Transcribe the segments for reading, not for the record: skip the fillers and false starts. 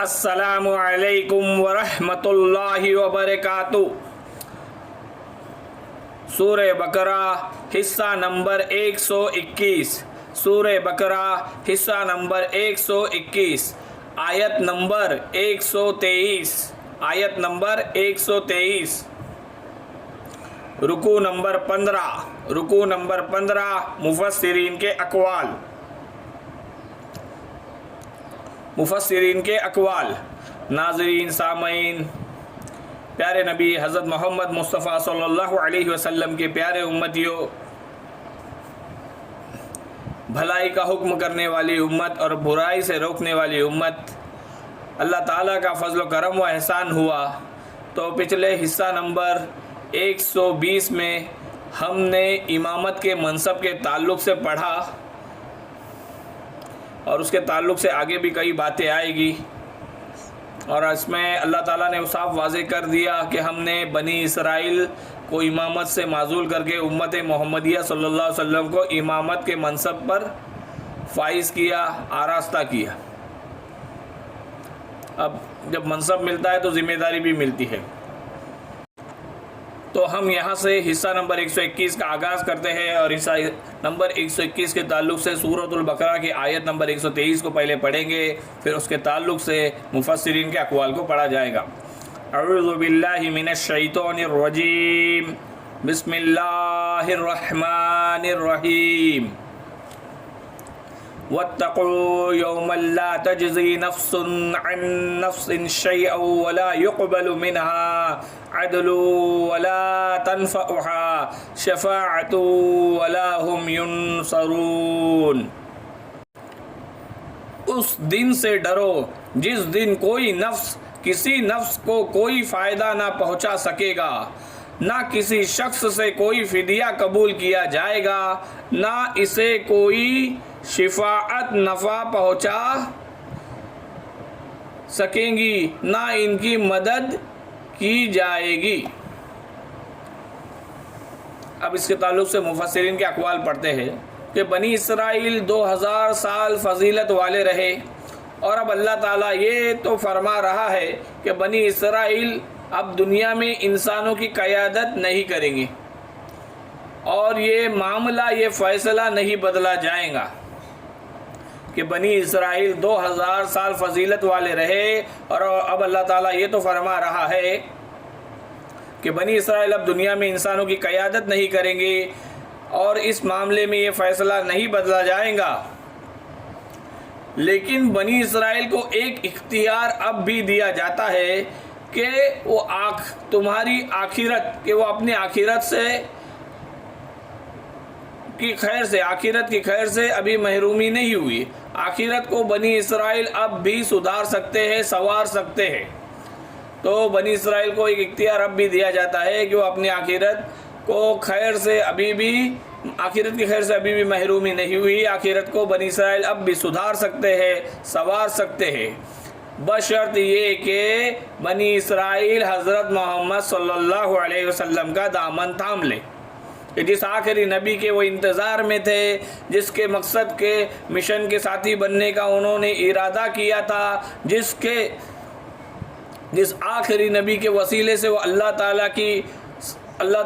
السلام علیکم ورحمۃ اللہ وبرکاتہ۔ سورہ بقرہ حصہ نمبر 121، سورہ بقرہ حصہ نمبر 121، آیت نمبر 123، آیت نمبر 123، رکوع نمبر 15، رکوع نمبر 15، مفسرین کے اقوال، مفسرین کے اقوال۔ ناظرین، سامعین، پیارے نبی حضرت محمد مصطفیٰ صلی اللہ علیہ وسلم کے پیارے امتیوں، بھلائی کا حکم کرنے والی امت اور برائی سے روکنے والی امت، اللہ تعالیٰ کا فضل و کرم و احسان ہوا تو پچھلے حصہ نمبر 120 میں ہم نے امامت کے منصب کے تعلق سے پڑھا، اور اس کے تعلق سے آگے بھی کئی باتیں آئے گی، اور اس میں اللہ تعالیٰ نے صاف واضح کر دیا کہ ہم نے بنی اسرائیل کو امامت سے معزول کر کے امت محمدیہ صلی اللہ علیہ وسلم کو امامت کے منصب پر فائز کیا، آراستہ کیا۔ اب جب منصب ملتا ہے تو ذمہ داری بھی ملتی ہے، تو ہم یہاں سے حصہ نمبر 121 کا آغاز کرتے ہیں، اور حصہ نمبر 121 کے تعلق سے سورۃ البقرہ کی آیت نمبر 123 کو پہلے پڑھیں گے، پھر اس کے تعلق سے مفسرین کے اقوال کو پڑھا جائے گا۔ اعوذ باللہ من الشیطان الرجیم، بسم اللہ الرحمن الرحیم۔ واتقوا يوما لا تجزي نفس عن نفس شيئا ولا يقبل منها عدل ولا تنفعها شفاعة ولا هم ينصرون۔ اس دن سے ڈرو جس دن کوئی نفس کسی نفس کو کوئی فائدہ نہ پہنچا سکے گا، نہ کسی شخص سے کوئی فدیہ قبول کیا جائے گا، نہ اسے کوئی شفاعت نفع پہنچا سکیں گی، نہ ان کی مدد کی جائے گی۔ اب اس کے تعلق سے مفسرین کے اقوال پڑھتے ہیں کہ بنی اسرائیل 2000 سال فضیلت والے رہے، اور اب اللہ تعالیٰ یہ تو فرما رہا ہے کہ بنی اسرائیل اب دنیا میں انسانوں کی قیادت نہیں کریں گے، اور یہ معاملہ، یہ فیصلہ نہیں بدلا جائے گا کہ بنی اسرائیل 2000 سال فضیلت والے رہے، اور اب اللہ تعالیٰ یہ تو فرما رہا ہے کہ بنی اسرائیل اب دنیا میں انسانوں کی قیادت نہیں کریں گے، اور اس معاملے میں یہ فیصلہ نہیں بدلا جائے گا۔ لیکن بنی اسرائیل کو ایک اختیار اب بھی دیا جاتا ہے کہ وہ تمہاری آخرت، کہ وہ اپنی آخرت سے کی خیر سے، آخرت کی خیر سے ابھی محرومی نہیں ہوئی۔ آخرت کو بنی اسرائیل اب بھی سدھار سکتے ہیں، سنوار سکتے ہیں۔ تو بنی اسرائیل کو ایک اختیار اب بھی دیا جاتا ہے کہ وہ اپنی آخرت کو خیر سے ابھی بھی، آخرت کی خیر سے ابھی بھی محرومی نہیں ہوئی، آخرت کو بنی اسرائیل اب بھی سدھار سکتے ہیں، سنوار سکتے ہیں، بشرط یہ کہ بنی اسرائیل حضرت محمد صلی اللہ علیہ وسلم کا دامن تھام لے، کہ جس آخری نبی کے وہ انتظار میں تھے، جس کے مقصد کے مشن کے ساتھی بننے کا انہوں نے ارادہ کیا تھا، جس آخری نبی کے وسیلے سے وہ اللہ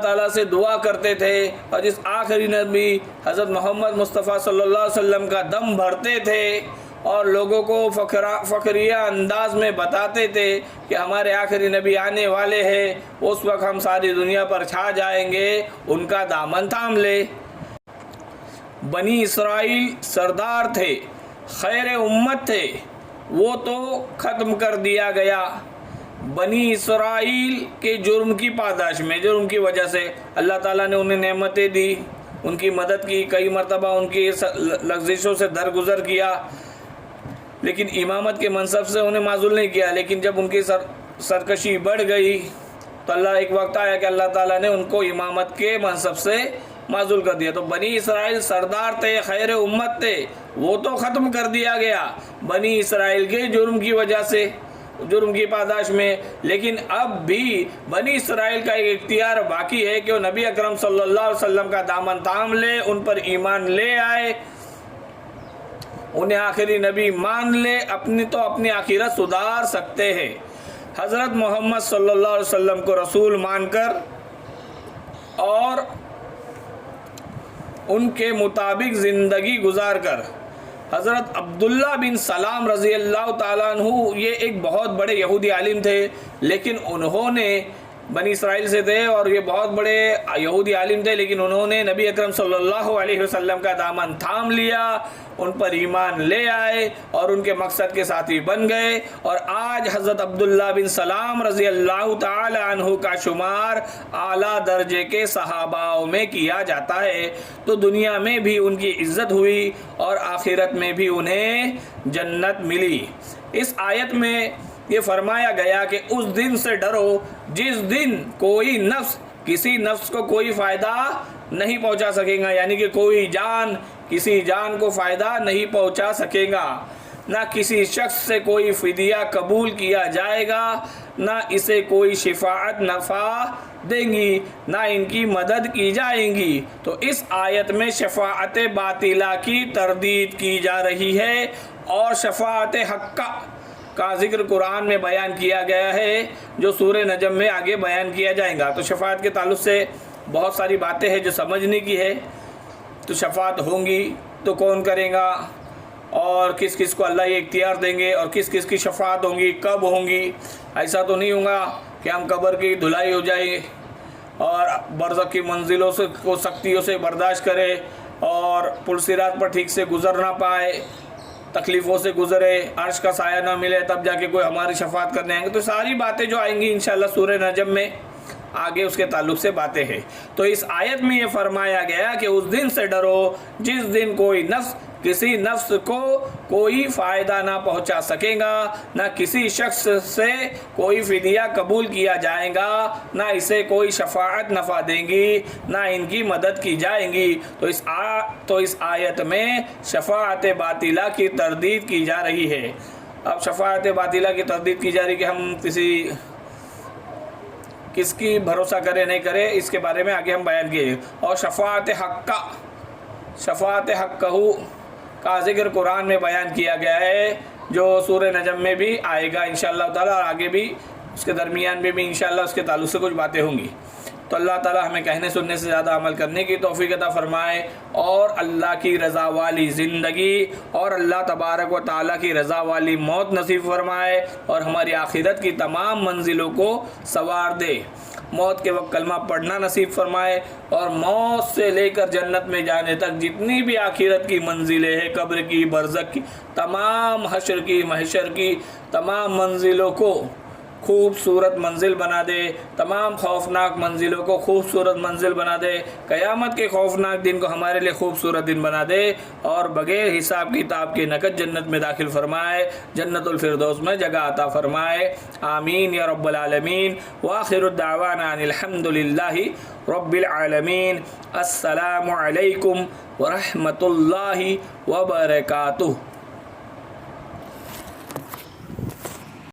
تعالیٰ سے دعا کرتے تھے، اور جس آخری نبی حضرت محمد مصطفیٰ صلی اللہ علیہ وسلم کا دم بھرتے تھے، اور لوگوں کو فخریہ انداز میں بتاتے تھے کہ ہمارے آخری نبی آنے والے ہیں، اس وقت ہم ساری دنیا پر چھا جائیں گے، ان کا دامن تھام لے۔ بنی اسرائیل سردار تھے، خیر امت تھے، وہ تو ختم کر دیا گیا۔ بنی اسرائیل کے جرم کی پاداش میں، جرم کی وجہ سے اللہ تعالیٰ نے انہیں نعمتیں دی، ان کی مدد کی، کئی مرتبہ ان کی لغزشوں سے درگزر کیا، لیکن امامت کے منصب سے انہیں معزول نہیں کیا۔ لیکن جب ان کی سرکشی بڑھ گئی تو ایک وقت آیا کہ اللہ تعالیٰ نے ان کو امامت کے منصب سے معزول کر دیا۔ تو بنی اسرائیل سردار تھے، خیر امت تھے، وہ تو ختم کر دیا گیا بنی اسرائیل کے جرم کی وجہ سے، جرم کی پاداش میں۔ لیکن اب بھی بنی اسرائیل کا ایک اختیار باقی ہے کہ وہ نبی اکرم صلی اللہ علیہ وسلم کا دامن تھام لے، ان پر ایمان لے آئے، انہیں آخری نبی مان لے اپنی آخرت سدھار سکتے ہیں۔ حضرت محمد صلی اللہ علیہ وسلم کو رسول مان کر اور ان کے مطابق زندگی گزار کر، حضرت عبداللہ بن سلام رضی اللہ تعالیٰ عنہ یہ ایک بہت بڑے یہودی عالم تھے، لیکن انہوں نے بنی اسرائیل سے تھے اور یہ بہت بڑے یہودی عالم تھے، لیکن انہوں نے نبی اکرم صلی اللہ علیہ وسلم کا دامن تھام لیا، ان پر ایمان لے آئے اور ان کے مقصد کے ساتھی بن گئے، اور آج حضرت عبداللہ بن سلام رضی اللہ تعالی عنہ کا شمار اعلیٰ درجے کے صحاباؤں میں کیا جاتا ہے۔ تو دنیا میں بھی ان کی عزت ہوئی اور آخرت میں بھی انہیں جنت ملی۔ اس آیت میں یہ فرمایا گیا کہ اس دن سے ڈرو جس دن کوئی نفس کسی نفس کو کوئی فائدہ نہیں پہنچا سکے گا، یعنی کہ کوئی جان کسی جان کو فائدہ نہیں پہنچا سکے گا، نہ کسی شخص سے کوئی فدیہ قبول کیا جائے گا، نہ اسے کوئی شفاعت نفع دیں گی، نہ ان کی مدد کی جائیں گی۔ تو اس آیت میں شفاعت باطلہ کی تردید کی جا رہی ہے اور شفاعت حقہ کا ذکر قرآن میں بیان کیا گیا ہے، جو سورہ نجم میں آگے بیان کیا جائے گا۔ تو شفاعت کے تعلق سے بہت ساری باتیں ہیں جو سمجھنے کی ہے۔ تو شفاعت ہوں گی تو کون کرے گا، اور کس کس کو اللہ یہ اختیار دیں گے، اور کس کس کی شفاعت ہوں گی، کب ہوں گی۔ ایسا تو نہیں ہوگا کہ ہم قبر کی دھلائی ہو جائے اور برزخ کی منزلوں سے کو سختیوں سے برداشت کرے اور پل صراط پر ٹھیک سے گزر نہ پائے، تکلیفوں سے گزرے، عرش کا سایہ نہ ملے، تب جا کے کوئی ہماری شفاعت کرنے آئیں گے۔ تو ساری باتیں جو آئیں گی انشاءاللہ سورہ نجم میں آگے اس کے تعلق سے باتیں ہیں۔ تو اس آیت میں یہ فرمایا گیا کہ اس دن سے ڈرو جس دن کوئی نفس کسی نفس کو کوئی فائدہ نہ پہنچا سکے گا، نہ کسی شخص سے کوئی فدیہ قبول کیا جائے گا، نہ اسے کوئی شفاعت نفع دیں گی، نہ ان کی مدد کی جائیں گی۔ تو اس آیت میں شفاعت باطلہ کی تردید کی جا رہی ہے۔ اب شفاعت باطلہ کی تردید کی جا رہی ہے کہ ہم کس کی بھروسہ کرے نہیں کرے، اس کے بارے میں آگے ہم بیان کیے۔ اور شفاعت حقہ کا ذکر قرآن میں بیان کیا گیا ہے، جو سورہ نجم میں بھی آئے گا انشاءاللہ تعالیٰ، اور آگے بھی اس کے درمیان میں بھی انشاءاللہ اس کے تعلق سے کچھ باتیں ہوں گی۔ تو اللہ تعالیٰ ہمیں کہنے سننے سے زیادہ عمل کرنے کی توفیق عطا فرمائے، اور اللہ کی رضا والی زندگی اور اللہ تبارک و تعالیٰ کی رضا والی موت نصیب فرمائے، اور ہماری آخرت کی تمام منزلوں کو سنوار دے، موت کے وقت کلمہ پڑھنا نصیب فرمائے، اور موت سے لے کر جنت میں جانے تک جتنی بھی آخرت کی منزلیں ہیں، قبر کی، برزخ کی، تمام حشر کی، محشر کی تمام منزلوں کو خوبصورت منزل بنا دے، تمام خوفناک منزلوں کو خوبصورت منزل بنا دے، قیامت کے خوفناک دن کو ہمارے لیے خوبصورت دن بنا دے، اور بغیر حساب کتاب کے نقد جنت میں داخل فرمائے، جنت الفردوس میں جگہ عطا فرمائے، آمین یا رب العالمین۔ وآخر الدعوانا ان الحمد للہ رب العالمین۔ السلام علیکم ورحمۃ اللہ وبرکاتہ۔